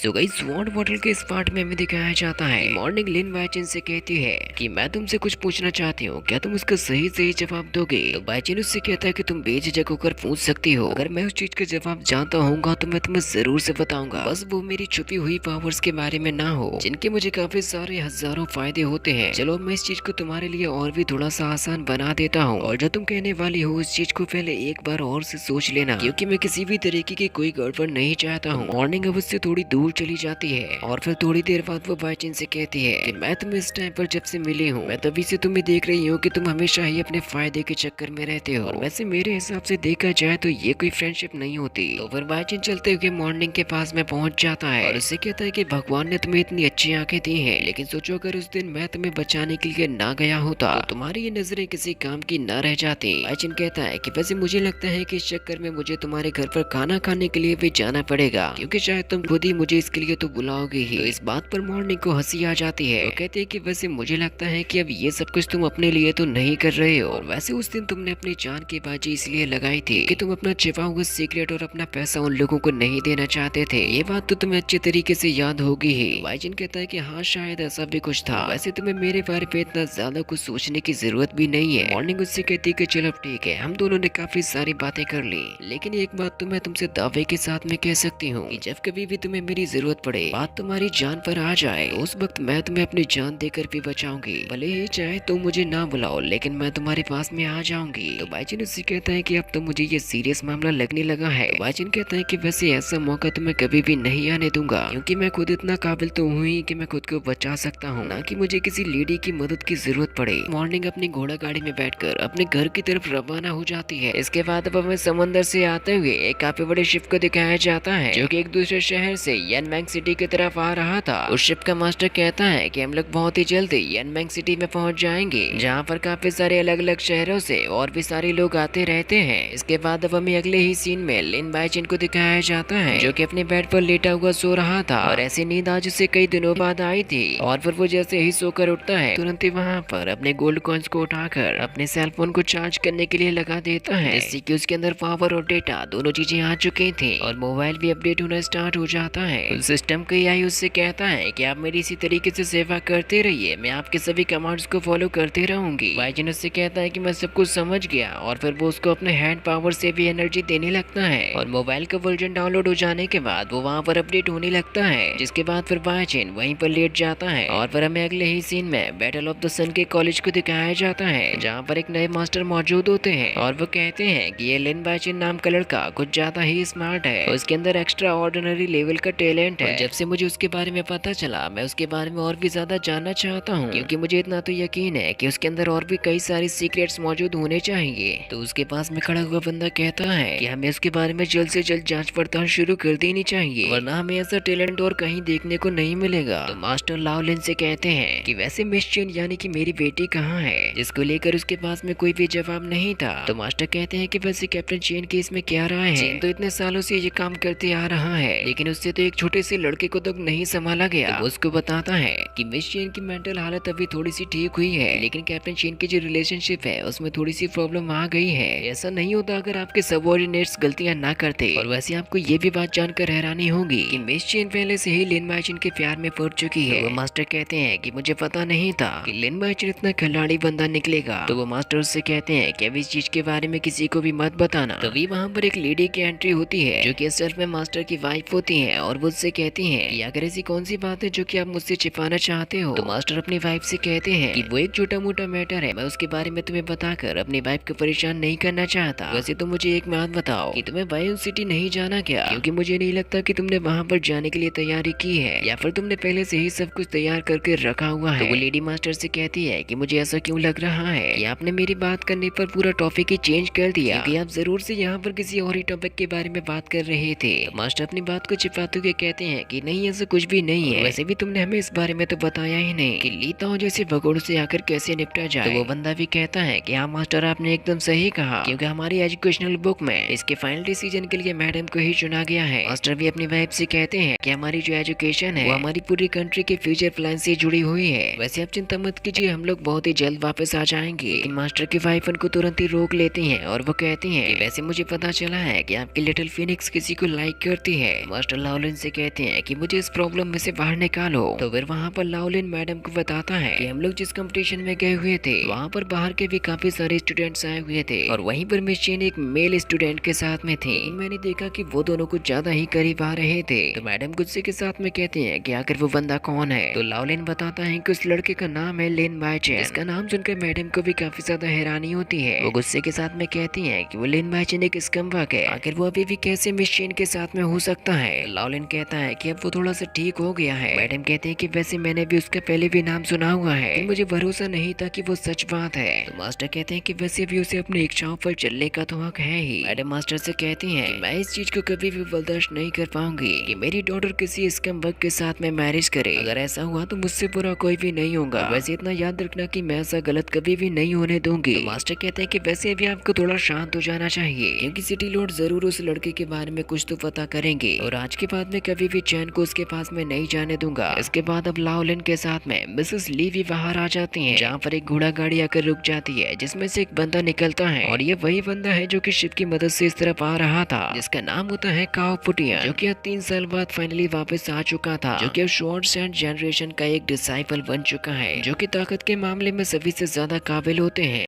So guys water bottle के इस part में हमें दिखाया जाता है मॉर्निंग लिन बाइचिन से कहती है कि मैं तुमसे कुछ पूछना चाहती हूँ, क्या तुम उसका सही सही जवाब दोगे। तो बाइचिन उससे कहता है कि तुम बेझिझक होकर पूछ सकती हो, अगर मैं उस चीज का जवाब जानता होऊंगा तो मैं तुम्हें जरूर से बताऊंगा, बस वो मेरी छुपी हुई पावर्स के बारे में ना हो जिनके मुझे काफी सारे हजारों फायदे होते हैं। चलो मैं इस चीज को तुम्हारे लिए और भी थोड़ा सा आसान बना देता हूँ, और जो तुम कहने वाली हो उस चीज को पहले एक बार और से सोच लेना, क्योंकि मैं किसी भी तरीके की कोई गड़बड़ नहीं चाहता हूँ। मॉर्निंग अब उससे थोड़ी दूर चली जाती है और फिर थोड़ी देर बाद वो बाइचिन से कहती है कि मैं तुम्हें इस टाइम पर जब से मिली हूँ मैं तभी से तुम्हें देख रही हूँ कि तुम हमेशा ही अपने फायदे के चक्कर में रहते हो, और वैसे मेरे हिसाब से देखा जाए तो ये कोई फ्रेंडशिप नहीं होती। तो फिर बाइचिन चलते हुए मॉर्निंग के पास में पहुंच जाता है और उससे कहता है कि भगवान ने तुम्हें इतनी अच्छी आंखें दी हैं, लेकिन सोचो अगर उस दिन मैं तुम्हें बचाने के लिए ना गया होता तो तुम्हारी ये नजरें किसी काम की न रह जाती। बाइचिन कहता है कि वैसे मुझे लगता है कि इस चक्कर में मुझे तुम्हारे घर पर खाना खाने के लिए भी जाना पड़ेगा, क्योंकि शायद तुम खुद ही मुझे इसके लिए तो बुलाओगे ही। तो इस बात पर मॉर्निंग को हंसी आ जाती है। वो कहते हैं कि वैसे मुझे लगता है कि अब ये सब कुछ तुम अपने लिए तो नहीं कर रहे हो, और वैसे उस दिन तुमने अपनी जान की बाजी इसलिए लगाई थी कि तुम अपना छिपा हुआ सीक्रेट और अपना पैसा उन लोगों को नहीं देना चाहते थे। ये बात तो तुम्हें अच्छे तरीके से याद होगी ही। बाइचिन कहता है कि हाँ शायद ऐसा भी कुछ था, वैसे तुम्हें मेरे बारे में इतना ज्यादा कुछ सोचने की जरूरत भी नहीं है। मॉर्निंग उससे कहती है कि चलो ठीक है, हम दोनों ने काफी सारी बातें कर ली, लेकिन एक बात तो मैं तुमसे दावे के साथ में कह सकती हूँ कि जब कभी भी तुम्हें मेरी जरूरत पड़े, बात तुम्हारी जान पर आ जाए, तो उस वक्त मैं तुम्हें अपनी जान देकर भी बचाऊंगी। भले ही चाहे तुम मुझे ना बुलाओ, लेकिन मैं तुम्हारे पास में आ जाऊंगी। तो बाइचिन उससे कहता है कि अब तो मुझे ये सीरियस मामला लगने लगा है। बाइचिन कहता है कि वैसे ऐसा मौका तो मैं कभी भी नहीं आने दूंगा, क्योंकि मैं खुद इतना काबिल तो हूँ ही कि मैं खुद को बचा सकता हूँ, ना कि मुझे किसी लेडी की मदद की जरूरत पड़े। मॉर्निंग अपनी घोड़ा गाड़ी में बैठकर अपने घर की तरफ रवाना हो जाती है। इसके बाद अब हमें समंदर से आते हुए एक काफी बड़े शिप को दिखाया जाता है, जो कि एक दूसरे शहर से यनमैंग सिटी की तरफ आ रहा था। उस शिप का मास्टर कहता है कि हम लोग बहुत ही जल्दी यनमैंग सिटी में पहुंच जाएंगे, जहां पर काफी सारे अलग अलग शहरों से और भी सारे लोग आते रहते हैं। इसके बाद अब हमें अगले ही सीन में लिन बाइचिन को दिखाया जाता है, जो कि अपने बेड पर लेटा हुआ सो रहा था, और ऐसी नींद आज उसे कई दिनों बाद आई थी। और फिर वो जैसे ही सोकर उठता है तुरंत ही वहाँ पर अपने गोल्ड कॉइन्स को उठाकर अपने सेलफोन को चार्ज करने के लिए लगा देता है, जिससे कि उसके अंदर पावर और डेटा दोनों चीजें आ चुकी थी, और मोबाइल भी अपडेट होना स्टार्ट हो जाता है। सिस्टम का एआई उससे कहता है कि आप मेरी इसी तरीके से सेवा करते रहिए, मैं आपके सभी कमांड्स को फॉलो करते रहूंगी। बाइचिन उससे कहता है कि मैं सब कुछ समझ गया, और फिर वो उसको अपने हैंड पावर से भी एनर्जी देने लगता है, और मोबाइल का वर्जन डाउनलोड हो जाने के बाद वो वहाँ पर अपडेट होने लगता है। जिसके बाद फिर बाइचिन वहीं पर लेट जाता है, और फिर हमें अगले ही सीन में बैटल ऑफ द सन के कॉलेज को दिखाया जाता है, जहाँ पर एक नए मास्टर मौजूद होते हैं, और वो कहते हैं कि ये लिन बाइचिन नाम का लड़का कुछ ज्यादा ही स्मार्ट है, उसके अंदर एक्स्ट्रा ऑर्डिनरी लेवल का टैलेंट है। जब से मुझे उसके बारे में पता चला, मैं उसके बारे में और भी ज्यादा जानना चाहता हूँ, क्योंकि मुझे इतना तो यकीन है कि उसके अंदर और भी कई सारे सीक्रेट्स मौजूद होने चाहिए। तो उसके पास में खड़ा हुआ बंदा कहता है कि हमें उसके बारे में जल्द से जल्द जांच पड़ताल शुरू कर देनी चाहिए, वरना हमें ऐसा टैलेंट और कहीं देखने को नहीं मिलेगा। तो मास्टर लाओलिन से कहते हैं कि वैसे मिस चेन यानी कि मेरी बेटी कहाँ है, जिसको लेकर उसके पास में कोई भी जवाब नहीं था। तो मास्टर कहते हैं कि वैसे कैप्टन चेन की इसमें क्या राय है, चेन तो इतने सालों से ये काम करते आ रहा है, लेकिन उससे तो एक छोटे से लड़के को तो नहीं संभाला गया। तो उसको बताता है कि मिस चेन की मेंटल हालत अभी थोड़ी सी ठीक हुई है, लेकिन कैप्टन चेन की जो रिलेशनशिप है उसमें थोड़ी सी प्रॉब्लम आ गई है। ऐसा नहीं होता अगर आपके सबऑर्डिनेट्स गलतियां ना करते। और वैसे आपको ये भी बात जानकर हैरानी होगी कि मिस चेन पहले से ही लिन बाइचिन के प्यार में पड़ चुकी है। तो वो मास्टर कहते हैं कि मुझे पता नहीं था कि लिन बाइचिन इतना खिलाड़ी बंदा निकलेगा। तो वो मास्टर उससे कहते हैं कि अब इस चीज के बारे में किसी को भी मत बताना। तभी वहाँ पर एक लेडी की एंट्री होती है, जो कि असल में मास्टर की वाइफ होती है, और वो उससे कहती हैं कि अगर ऐसी कौन सी बात है जो कि आप मुझसे छिपाना चाहते हो। तो मास्टर अपनी वाइफ से कहते हैं कि वो एक छोटा मोटा मैटर है, मैं उसके बारे में तुम्हें बताकर अपनी वाइफ को परेशान नहीं करना चाहता। वैसे तो मुझे एक बात बताओ कि तुम्हें बायोन सिटी नहीं जाना क्या, क्योंकि मुझे नहीं लगता कि तुमने वहाँ पर जाने के लिए तैयारी की है, या फिर तुमने पहले से ही सब कुछ तैयार करके रखा हुआ है। तो वो लेडी मास्टर से कहती है कि मुझे ऐसा क्यों लग रहा है कि आपने मेरी बात करने पर पूरा टॉपिक ही चेंज कर दिया, क्योंकि आप जरूर से यहाँ पर किसी और ही टॉपिक के बारे में बात कर रहे थे। तो मास्टर अपनी बात को छिपाते हुए कहते हैं कि नहीं ऐसा कुछ भी नहीं है, वैसे भी तुमने हमें इस बारे में तो बताया ही नहीं कि लीताओं जैसे भगोड़ों से आकर कैसे निपटा जाए। तो वो बंदा भी कहता है कि हाँ मास्टर आपने एकदम सही कहा, क्योंकि हमारी एजुकेशनल बुक में इसके फाइनल डिसीजन के लिए मैडम को ही चुना गया है। मास्टर भी अपनी वाइफ से कहते हैं कि हमारी जो एजुकेशन है वो हमारी पूरी कंट्री के फ्यूचर प्लान से जुड़ी हुई है। वैसे आप चिंता मत कीजिए, हम लोग बहुत ही जल्द वापस आ जाएंगे। लेकिन मास्टर की वाइफ उनको तुरंत ही रोक लेती है, और वो कहती है कि वैसे मुझे पता चला है कि आपकी लिटिल फिनिक्स किसी को लाइक करती है। मास्टर लाओलिन से कहते हैं कि मुझे इस प्रॉब्लम में से बाहर निकालो। तो फिर वहाँ पर लाओलिन मैडम को बताता है कि हम लोग जिस कंपटीशन में गए हुए थे वहाँ पर बाहर के भी काफी सारे स्टूडेंट्स आए हुए थे और वहीं पर मिस चेन एक मेल स्टूडेंट के साथ में थी। मैंने देखा कि वो दोनों कुछ ज्यादा ही करीब आ रहे थे। तो मैडम गुस्से के साथ में कहते हैं कि आखिर वो बंदा कौन है। तो लाओलिन बताता है कि उस लड़के का नाम है लिन बाइचेन। इसका नाम सुनकर मैडम को भी काफी ज्यादा हैरानी होती है। वो गुस्से के साथ में कहती है कि वो लिन बाइचेन एक स्कम्बैग है, आखिर वो अभी भी कैसे मिस चेन के साथ में हो सकता है। लाओलिन कहता है कि अब वो थोड़ा सा ठीक हो गया है। मैडम कहते हैं कि वैसे मैंने भी उसका पहले भी नाम सुना हुआ है, लेकिन मुझे भरोसा नहीं था कि वो सच बात है। तो मास्टर कहते हैं कि वैसे भी उसे अपनी इच्छाओं पर चलने का तो हक है ही। मैडम मास्टर से कहती हैं कि मैं इस चीज को कभी भी बर्दाश्त नहीं कर पाऊंगी कि मेरी डॉटर किसी स्कम्बैग के साथ में मैरिज करे। अगर ऐसा हुआ तो मुझसे बुरा कोई भी नहीं होगा। वैसे इतना याद रखना कि मैं ऐसा गलत कभी भी नहीं होने दूंगी। तो मास्टर कहते हैं कि वैसे भी आपको थोड़ा शांत हो जाना चाहिए, क्योंकि सिटी लॉर्ड जरूर उस लड़के के बारे में कुछ तो पता करेंगे और आज के बाद में कभी भी चैन को उसके पास में नहीं जाने दूंगा। इसके बाद अब लाओलिन के साथ में मिसेस ली भी बाहर आ जाती हैं, जहाँ पर एक घोड़ा गाड़ी आकर रुक जाती है, जिसमें से एक बंदा निकलता है और ये वही बंदा है जो कि शिप की मदद से इस तरफ आ रहा था, जिसका नाम होता है काओ पुटियन, जो कि अब 3 साल बाद फाइनली वापस आ चुका था, जो कि अब शॉर्ट सैंड जनरेशन का एक डिसाइपल बन चुका है, जो कि ताकत के मामले में सभी से ज्यादा काबिल होते हैं।